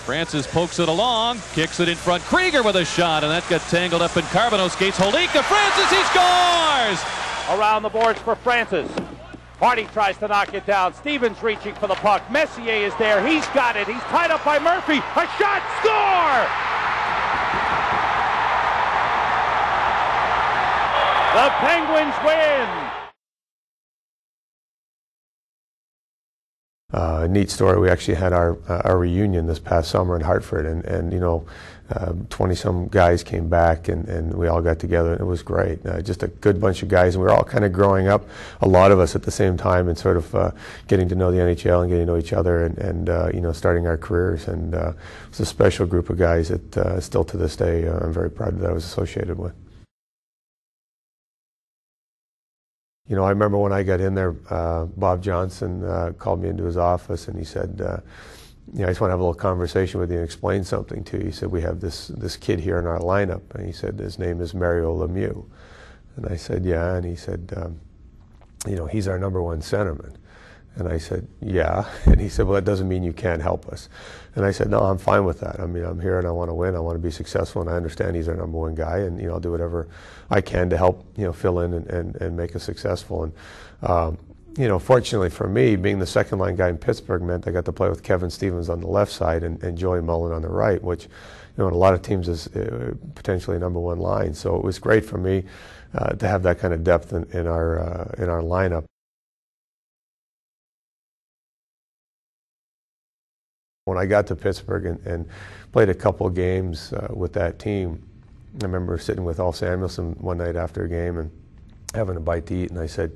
Francis pokes it along, kicks it in front. Krieger with a shot, and that got tangled up in Carbono skates. Holika, Francis, he scores! Around the boards for Francis. Hardy tries to knock it down. Stevens reaching for the puck. Messier is there. He's got it. He's tied up by Murphy. A shot, score! The Penguins win! A neat story, we actually had our reunion this past summer in Hartford, and you know, 20-some guys came back, and we all got together, and it was great. Just a good bunch of guys, and we were all kind of growing up, a lot of us at the same time, and sort of getting to know the NHL and getting to know each other, and you know, starting our careers. And it was a special group of guys that still to this day I'm very proud that I was associated with. You know, I remember when I got in there, Bob Johnson called me into his office, and he said, you know, I just want to have a little conversation with you and explain something to you. He said, we have this kid here in our lineup, and he said, his name is Mario Lemieux. And I said, yeah, and he said, you know, he's our #1 centerman. And I said, yeah. And he said, well, that doesn't mean you can't help us. And I said, no, I'm fine with that. I mean, I'm here and I want to win. I want to be successful, and I understand he's our #1 guy, and you know, I'll do whatever I can to help, you know, fill in and make us successful. And you know, fortunately for me, being the second-line guy in Pittsburgh meant I got to play with Kevin Stevens on the left side and Joey Mullen on the right, which, you know, in a lot of teams is potentially a #1 line. So it was great for me to have that kind of depth in our lineup. When I got to Pittsburgh and played a couple of games with that team, I remember sitting with Al Samuelson one night after a game and having a bite to eat, and I said,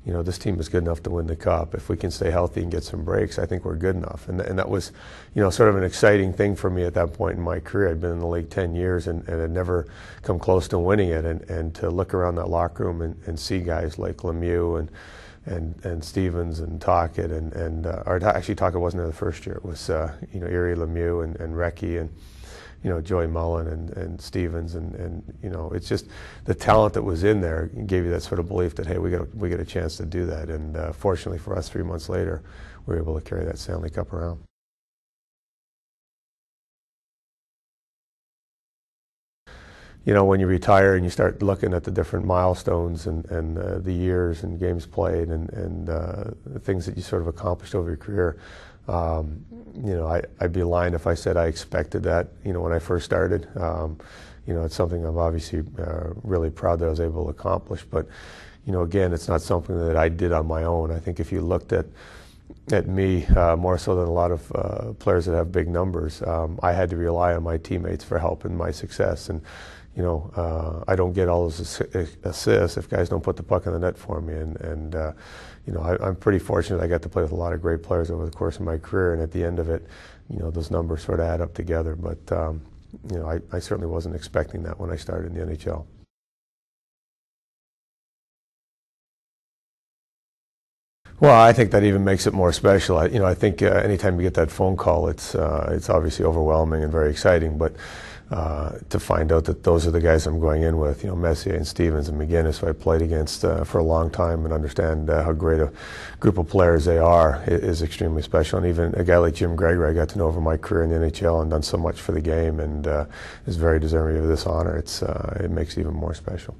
you know, this team is good enough to win the Cup. If we can stay healthy and get some breaks, I think we're good enough. And that was, you know, sort of an exciting thing for me at that point in my career. I'd been in the league 10 years and had never come close to winning it. And to look around that locker room and see guys like Lemieux and Stevens and Tocchet or actually Tocchet wasn't there the first year. It was you know, Erie, Lemieux and Recchi and you know, Joey Mullen and Stevens and you know, it's just the talent that was in there gave you that sort of belief that, hey, we get a chance to do that. And fortunately for us, 3 months later, we were able to carry that Stanley Cup around. You know, when you retire and you start looking at the different milestones and the years and games played and the things that you sort of accomplished over your career, you know, I'd be lying if I said I expected that, you know, when I first started. You know, it's something I'm obviously really proud that I was able to accomplish. But, you know, again, it's not something that I did on my own. I think if you looked at me more so than a lot of players that have big numbers, I had to rely on my teammates for help in my success. And you know, I don't get all those assists if guys don't put the puck in the net for me. And you know, I'm pretty fortunate I got to play with a lot of great players over the course of my career. And at the end of it, you know, those numbers sort of add up together. But you know, I certainly wasn't expecting that when I started in the NHL. Well, I think that even makes it more special. You know, I think anytime you get that phone call, it's obviously overwhelming and very exciting. But to find out that those are the guys I'm going in with, you know, Messier and Stevens and McGinnis, who I played against for a long time, and understand how great a group of players they are, is extremely special. And even a guy like Jim Gregory, I got to know over my career in the NHL and done so much for the game, and is very deserving of this honor. It makes it even more special.